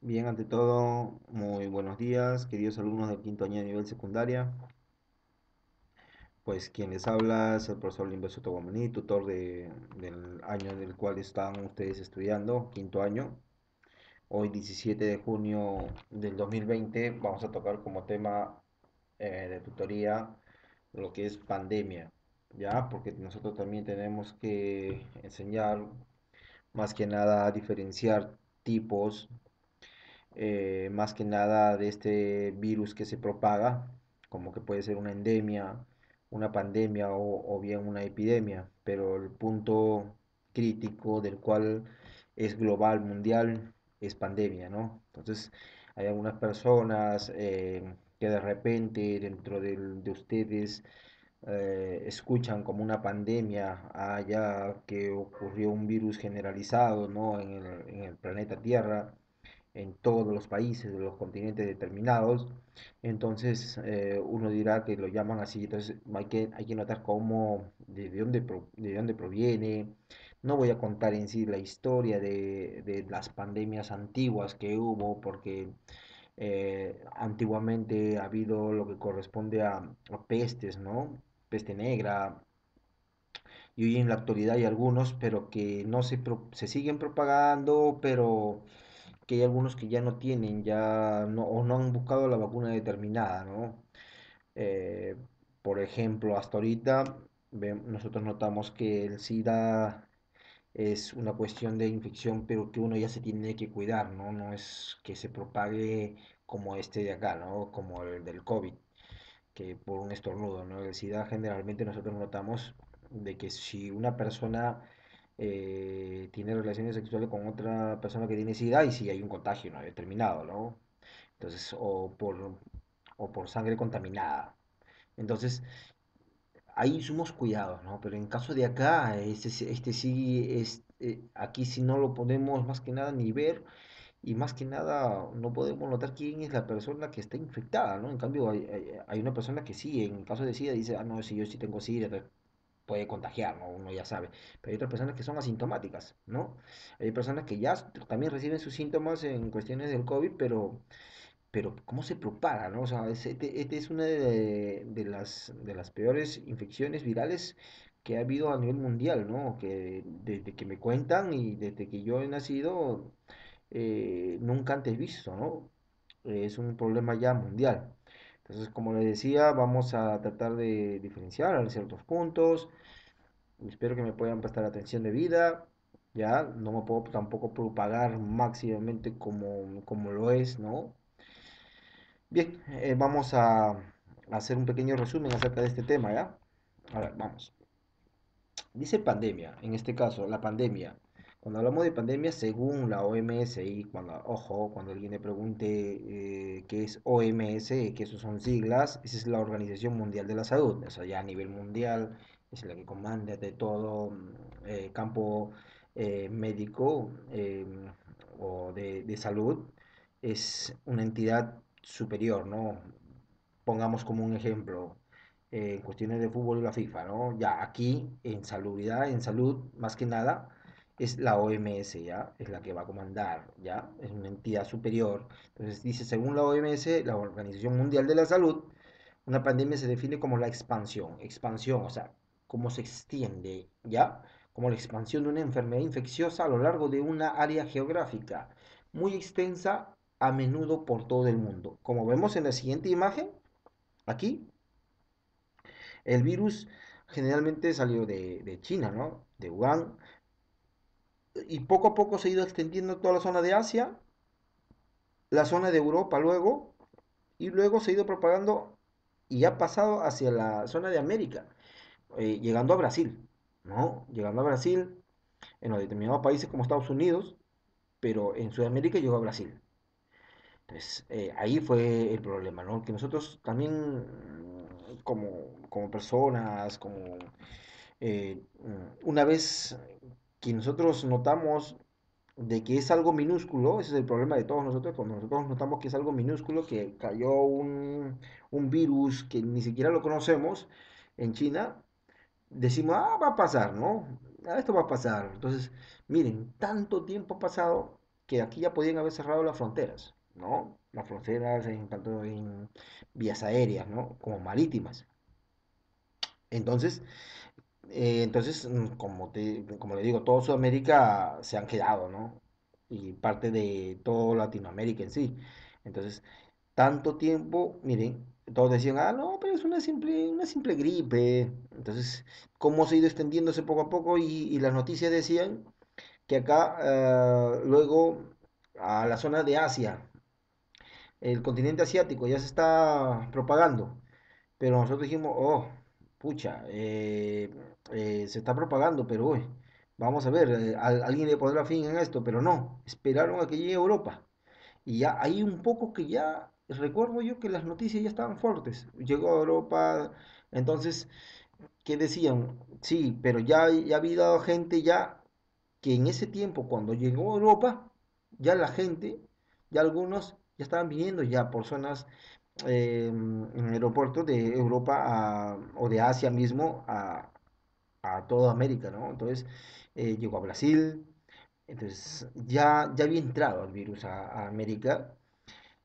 Bien, ante todo, muy buenos días, queridos alumnos del quinto año de nivel secundaria. Pues quien les habla es el profesor Limberto Tobamaní, tutor del año en el cual están ustedes estudiando, quinto año. Hoy, 17 de junio del 2020, vamos a tocar como tema de tutoría lo que es pandemia, ¿ya? Porque nosotros también tenemos que enseñar más que nada a diferenciar tipos más que nada de este virus que se propaga, como que puede ser una endemia, una pandemia o bien una epidemia, pero el punto crítico del cual es global, mundial, es pandemia, ¿no? Entonces, hay algunas personas que de repente dentro de ustedes escuchan como una pandemia, ya que ocurrió un virus generalizado, ¿no? En el planeta Tierra en todos los países de los continentes determinados. Entonces uno dirá que lo llaman así, entonces hay que notar cómo, de dónde proviene. No voy a contar en sí la historia de las pandemias antiguas que hubo, porque antiguamente ha habido lo que corresponde a pestes, ¿no? Peste negra, y hoy en la actualidad hay algunos, pero que no se siguen propagando, pero que hay algunos que ya no tienen, ya no, o no han buscado la vacuna determinada, ¿no? Eh, por ejemplo, hasta ahorita nosotros notamos que el SIDA es una cuestión de infección, pero que uno ya se tiene que cuidar, ¿no? No es que se propague como este de acá, ¿no? Como el del COVID, que por un estornudo, ¿no? El SIDA generalmente nosotros notamos de que si una persona tiene relaciones sexuales con otra persona que tiene SIDA, y si hay un contagio no determinado, ¿no? Entonces, o por sangre contaminada. Entonces, ahí somos cuidados, ¿no? Pero en caso de acá, este sí es, aquí sí no lo podemos más que nada ni ver, y más que nada no podemos notar quién es la persona que está infectada, ¿no? En cambio, hay una persona que sí, en caso de SIDA, dice, ah, no, si yo sí tengo SIDA, puede contagiar, ¿no? Uno ya sabe. Pero hay otras personas que son asintomáticas, ¿no? Hay personas que ya también reciben sus síntomas en cuestiones del COVID, pero ¿cómo se propaga, ¿no? O sea, este es una de las peores infecciones virales que ha habido a nivel mundial, ¿no? Que desde que me cuentan y desde que yo he nacido, nunca antes visto, ¿no? Es un problema ya mundial. Entonces, como les decía, vamos a tratar de diferenciar ciertos puntos. Espero que me puedan prestar atención de vida. Ya, no me puedo tampoco propagar máximamente como lo es, ¿no? Bien, vamos a hacer un pequeño resumen acerca de este tema, ¿ya? A ver, vamos. Dice pandemia, en este caso, la pandemia. Cuando hablamos de pandemia, según la OMS, y cuando alguien le pregunte qué es OMS, que esos son siglas, esa es la Organización Mundial de la Salud, o sea, ya a nivel mundial, es la que comanda de todo campo médico o de salud, es una entidad superior, ¿no? Pongamos como un ejemplo, en cuestiones de fútbol la FIFA, ¿no? Ya aquí en salubridad, en salud, más que nada, es la OMS, ¿ya? Es la que va a comandar, ¿ya? Es una entidad superior. Entonces dice, según la OMS, la Organización Mundial de la Salud, una pandemia se define como la expansión, o sea, cómo se extiende, ¿ya? Como la expansión de una enfermedad infecciosa a lo largo de una área geográfica muy extensa, a menudo por todo el mundo. Como vemos en la siguiente imagen, aquí, el virus generalmente salió de China, ¿no? De Wuhan, y poco a poco se ha ido extendiendo toda la zona de Asia, la zona de Europa luego, y luego se ha ido propagando y ha pasado hacia la zona de América, llegando a Brasil, ¿no? Llegando a Brasil, en los determinados países como Estados Unidos, pero en Sudamérica llegó a Brasil. Entonces, ahí fue el problema, ¿no? Que nosotros también, como personas, una vez que nosotros notamos de que es algo minúsculo, ese es el problema de todos nosotros, cuando nosotros notamos que es algo minúsculo, que cayó un virus que ni siquiera lo conocemos en China, decimos, ah, va a pasar, ¿no? Ah, esto va a pasar. Entonces, miren, tanto tiempo ha pasado, que aquí ya podían haber cerrado las fronteras, ¿no? Las fronteras en tanto en vías aéreas, ¿no? Como marítimas. Entonces, como le digo, todo Sudamérica se han quedado, ¿no? Y parte de todo Latinoamérica en sí. Entonces, tanto tiempo, miren, todos decían, ah, no, pero es una simple gripe. Entonces, ¿cómo se ha ido extendiéndose poco a poco? Y las noticias decían que acá, luego, a la zona de Asia, el continente asiático ya se está propagando. Pero nosotros dijimos, oh, pucha, se está propagando, pero uy, vamos a ver, alguien le pondrá fin en esto, pero no, esperaron a que llegue a Europa. Y ya hay un poco que ya, recuerdo yo que las noticias ya estaban fuertes. Llegó a Europa, entonces, ¿qué decían? Sí, pero ya había gente ya que en ese tiempo, cuando llegó a Europa, ya la gente, ya algunos ya estaban viniendo ya por zonas, en aeropuertos de Europa o de Asia mismo a toda América, ¿no? Entonces llegó a Brasil, entonces ya había entrado el virus a América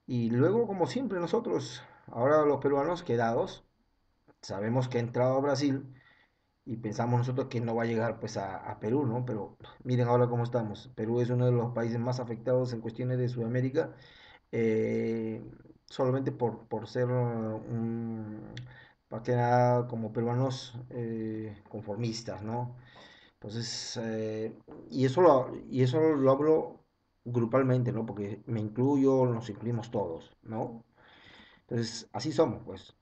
y luego, como siempre, nosotros, ahora los peruanos quedados, sabemos que ha entrado a Brasil y pensamos nosotros que no va a llegar pues a Perú, ¿no? Pero miren ahora cómo estamos. Perú es uno de los países más afectados en cuestiones de Sudamérica, eh, solamente por ser más que nada como peruanos, conformistas, ¿no? Entonces, y eso lo hablo grupalmente, ¿no? Porque me incluyo, nos incluimos todos, ¿no? Entonces, así somos, pues.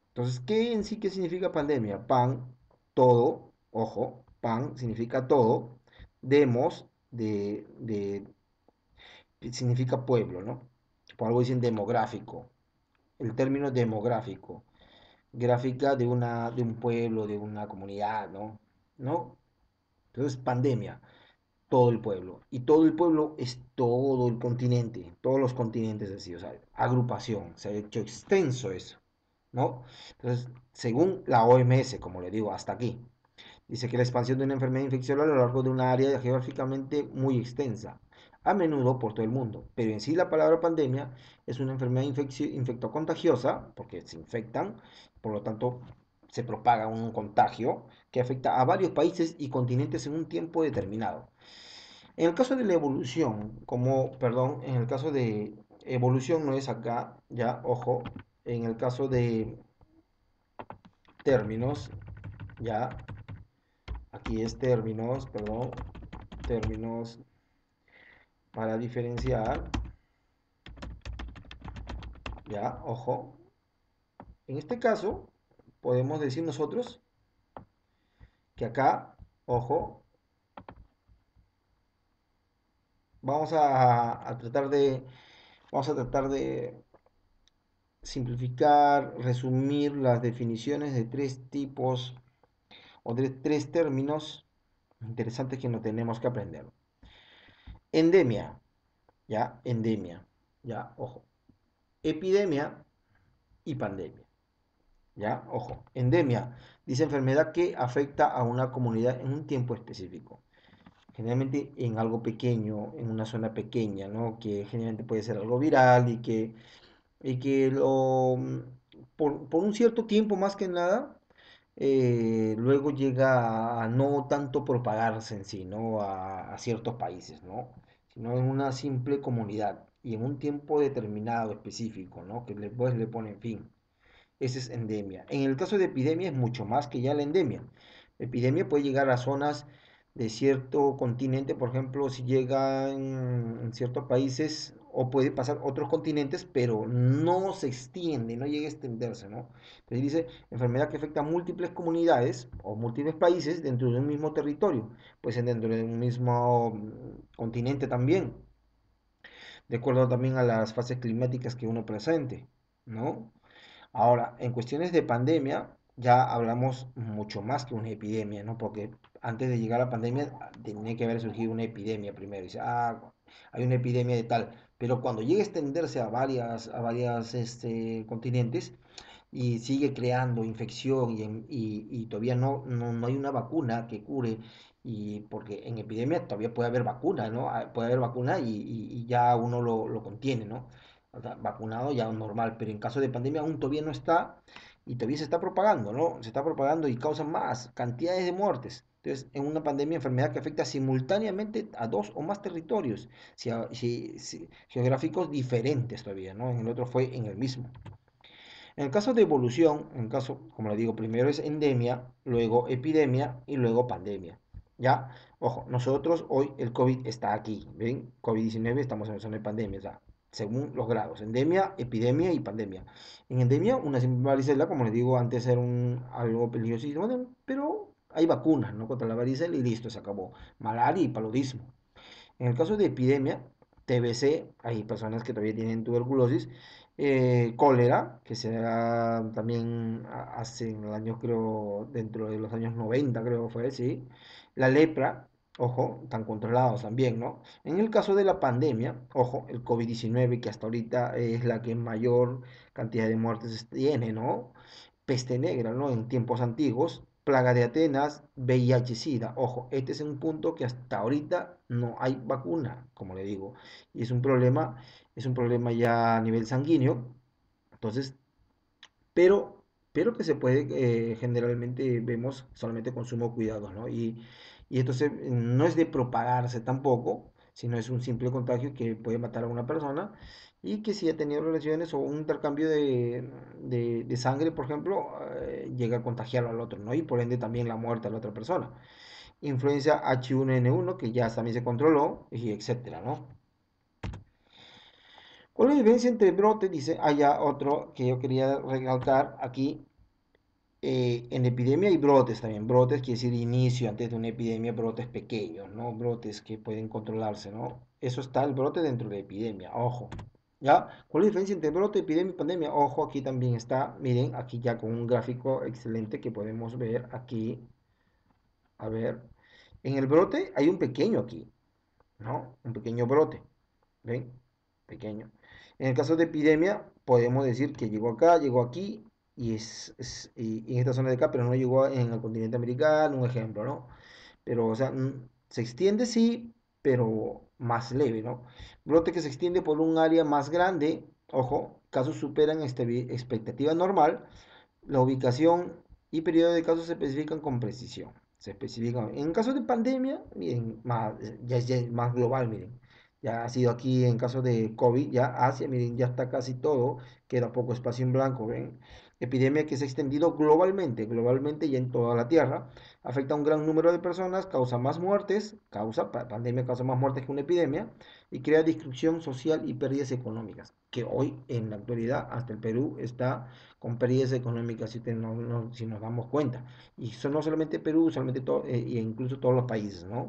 Entonces, ¿qué en sí qué significa pandemia? Pan, todo, ojo, pan significa todo, demos, significa pueblo, ¿no? Por algo dicen demográfico, el término demográfico, gráfica de un pueblo, de una comunidad, ¿no? ¿No? Entonces, pandemia, todo el pueblo. Y todo el pueblo es todo el continente, todos los continentes así, o sea, agrupación, se ha hecho extenso eso, ¿no? Entonces, según la OMS, como le digo, hasta aquí, dice que la expansión de una enfermedad infecciosa a lo largo de un área geográficamente muy extensa, a menudo por todo el mundo. Pero en sí la palabra pandemia es una enfermedad infectocontagiosa, porque se infectan, por lo tanto se propaga un contagio que afecta a varios países y continentes en un tiempo determinado. En el caso de la evolución, perdón, en el caso de evolución no es acá, ya, ojo, en el caso de términos, ya, aquí es términos, perdón, términos para diferenciar, ya, ojo. En este caso, podemos decir nosotros que acá, ojo, vamos vamos a tratar de simplificar, resumir las definiciones de tres tipos o de tres términos interesantes que no tenemos que aprender. Endemia, ya, endemia, ya, ojo. Epidemia y pandemia. ¿Ya? Ojo, endemia, dice enfermedad que afecta a una comunidad en un tiempo específico. Generalmente en algo pequeño, en una zona pequeña, ¿no? Que generalmente puede ser algo viral y que por un cierto tiempo más que nada, luego llega a no tanto propagarse en sí, ¿no? A ciertos países, ¿no? Sino en una simple comunidad y en un tiempo determinado, específico, ¿no? Que después le ponen fin. Ese es endemia. En el caso de epidemia es mucho más que ya la endemia. La epidemia puede llegar a zonas de cierto continente, por ejemplo, si llega en ciertos países, o puede pasar otros continentes, pero no se extiende, no llega a extenderse, ¿no? Entonces dice enfermedad que afecta a múltiples comunidades o múltiples países dentro de un mismo territorio, pues dentro de un mismo continente también, de acuerdo también a las fases climáticas que uno presente, ¿no? Ahora, en cuestiones de pandemia, ya hablamos mucho más que una epidemia, ¿no? Porque antes de llegar a la pandemia tenía que haber surgido una epidemia primero. Dice, ah, hay una epidemia de tal. Pero cuando llega a extenderse a varias continentes y sigue creando infección y todavía no hay una vacuna que cure Y porque en epidemia todavía puede haber vacuna, ¿no? Puede haber vacuna y ya uno lo contiene, ¿no? O sea, vacunado ya normal, pero en caso de pandemia aún todavía no está y todavía se está propagando, ¿no? Se está propagando y causa más cantidades de muertes. Entonces, en una pandemia, enfermedad que afecta simultáneamente a dos o más territorios geográficos diferentes todavía, ¿no? En el otro fue en el mismo. En el caso de evolución, en caso, como le digo, primero es endemia, luego epidemia y luego pandemia. ¿Ya? Ojo, nosotros hoy el COVID está aquí, ¿ven? COVID-19 estamos en zona de pandemia, ya, según los grados, endemia, epidemia y pandemia. En endemia, una simple varicela, como les digo, antes era algo peligrosísimo, pero hay vacunas, ¿no? Contra la varicela y listo, se acabó. Malaria y paludismo. En el caso de epidemia, TBC, hay personas que todavía tienen tuberculosis, cólera, que se da también hace en el año, creo, dentro de los años 90, creo fue, sí. La lepra, ojo, están controlados también, ¿no? En el caso de la pandemia, ojo, el COVID-19, que hasta ahorita es la que mayor cantidad de muertes tiene, ¿no? Peste negra, ¿no? En tiempos antiguos, plaga de Atenas, VIH-Sida. Ojo, este es un punto que hasta ahorita no hay vacuna, como le digo, y es un problema ya a nivel sanguíneo. Entonces, pero, pero que se puede, generalmente vemos solamente consumo cuidados, ¿no? Y entonces no es de propagarse tampoco, sino es un simple contagio que puede matar a una persona y que si ha tenido relaciones o un intercambio de sangre, por ejemplo, llega a contagiarlo al otro, ¿no? Y por ende también la muerte a la otra persona. Influencia H1N1, que ya también se controló, y etcétera, ¿no? ¿Cuál es la diferencia entre brote? Dice, allá otro que yo quería recalcar aquí. En epidemia hay brotes también. Brotes quiere decir inicio antes de una epidemia, brotes pequeños, ¿no? Brotes que pueden controlarse, ¿no? Eso está el brote dentro de la epidemia, ojo. ¿Ya? ¿Cuál es la diferencia entre brote, epidemia y pandemia? Ojo, aquí también está, miren, aquí ya con un gráfico excelente que podemos ver aquí. A ver, en el brote hay un pequeño aquí, ¿no? Un pequeño brote, ¿ven? Pequeño. En el caso de epidemia, podemos decir que llegó acá, llegó aquí y en esta zona de acá, pero no llegó en el continente americano, un ejemplo, ¿no? Pero, o sea, se extiende sí, pero más leve, ¿no? Brote que se extiende por un área más grande, ojo, casos superan expectativa normal, la ubicación y periodo de casos se especifican con precisión. Se especifican. En caso de pandemia, miren, ya es más global, miren. Ya ha sido aquí en caso de COVID, ya Asia, miren, ya está casi todo, queda poco espacio en blanco, ¿ven? Epidemia que se ha extendido globalmente ya en toda la Tierra, afecta a un gran número de personas, causa más muertes, pandemia causa más muertes que una epidemia, y crea destrucción social y pérdidas económicas, que hoy en la actualidad hasta el Perú está con pérdidas económicas si nos damos cuenta. Y eso no solamente Perú, solamente e incluso todos los países, ¿no?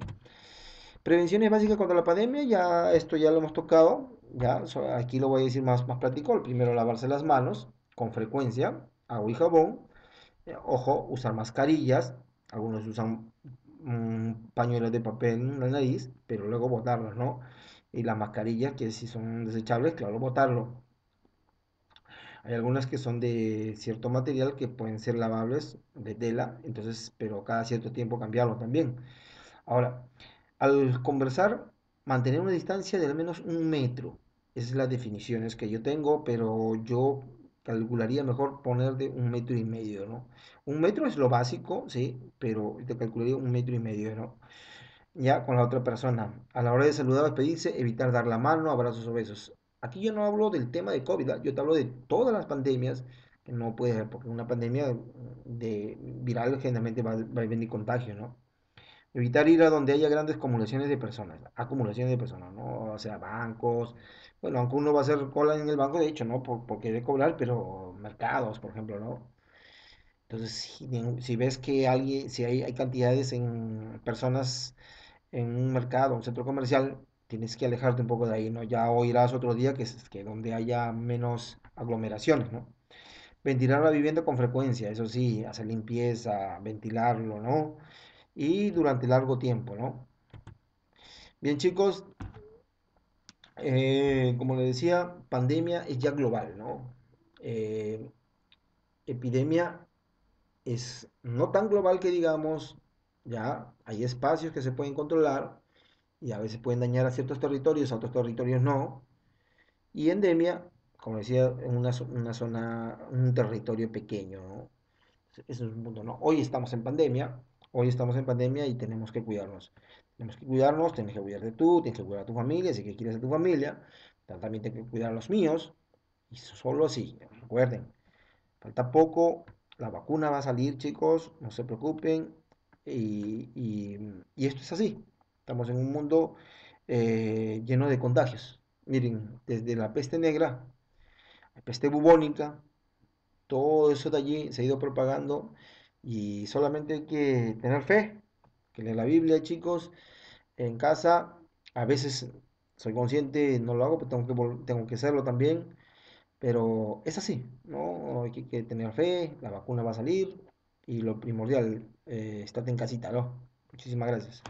Prevenciones básicas contra la pandemia, ya esto ya lo hemos tocado, ya aquí lo voy a decir más práctico. El primero, lavarse las manos con frecuencia, agua y jabón. Ojo, usar mascarillas. Algunos usan pañuelos de papel en la nariz, pero luego botarlos, ¿no? Y las mascarillas, que si son desechables, claro, botarlo. Hay algunas que son de cierto material que pueden ser lavables, de tela, entonces, pero cada cierto tiempo cambiarlo también. Ahora, al conversar, mantener una distancia de al menos 1 metro. Esas son las definiciones que yo tengo, pero yo calcularía mejor poner de 1,5 metros, ¿no? 1 metro es lo básico, sí, pero te calcularía 1,5 metros, ¿no? Ya con la otra persona. A la hora de saludar o despedirse, evitar dar la mano, abrazos o besos. Aquí yo no hablo del tema de COVID, ¿ah? Yo te hablo de todas las pandemias, que no puede ser, porque una pandemia de viral generalmente va a venir contagio, ¿no? Evitar ir a donde haya grandes acumulaciones de personas, ¿no? O sea, bancos. Bueno, aunque uno va a hacer cola en el banco, de hecho, ¿no? Por querer cobrar, pero mercados, por ejemplo, ¿no? Entonces, si ves que si hay cantidades en personas en un mercado, un centro comercial, tienes que alejarte un poco de ahí, ¿no? Ya o irás otro día que donde haya menos aglomeraciones, ¿no? Ventilar la vivienda con frecuencia, eso sí, hacer limpieza, ventilarlo, ¿no? Y durante largo tiempo, ¿no? Bien, chicos, como les decía, pandemia es ya global, ¿no? Epidemia es no tan global que digamos, ya hay espacios que se pueden controlar y a veces pueden dañar a ciertos territorios, a otros territorios no. Y endemia, como decía, en una zona, un territorio pequeño, ¿no? Eso es un punto, ¿no? Hoy estamos en pandemia y tenemos que cuidarnos. Tenemos que cuidarnos, tienes que cuidarte tú, tienes que cuidar a tu familia, si que quieres a tu familia, también tienes que cuidar a los míos, y solo así, recuerden, falta poco, la vacuna va a salir, chicos, no se preocupen, y esto es así. Estamos en un mundo lleno de contagios. Miren, desde la peste negra, la peste bubónica, todo eso de allí se ha ido propagando y solamente hay que tener fe, que leer la Biblia, chicos, en casa. A veces soy consciente, no lo hago, pero tengo que hacerlo también. Pero es así, ¿no? Hay que tener fe, la vacuna va a salir y lo primordial, estate en casita, ¿no? Muchísimas gracias.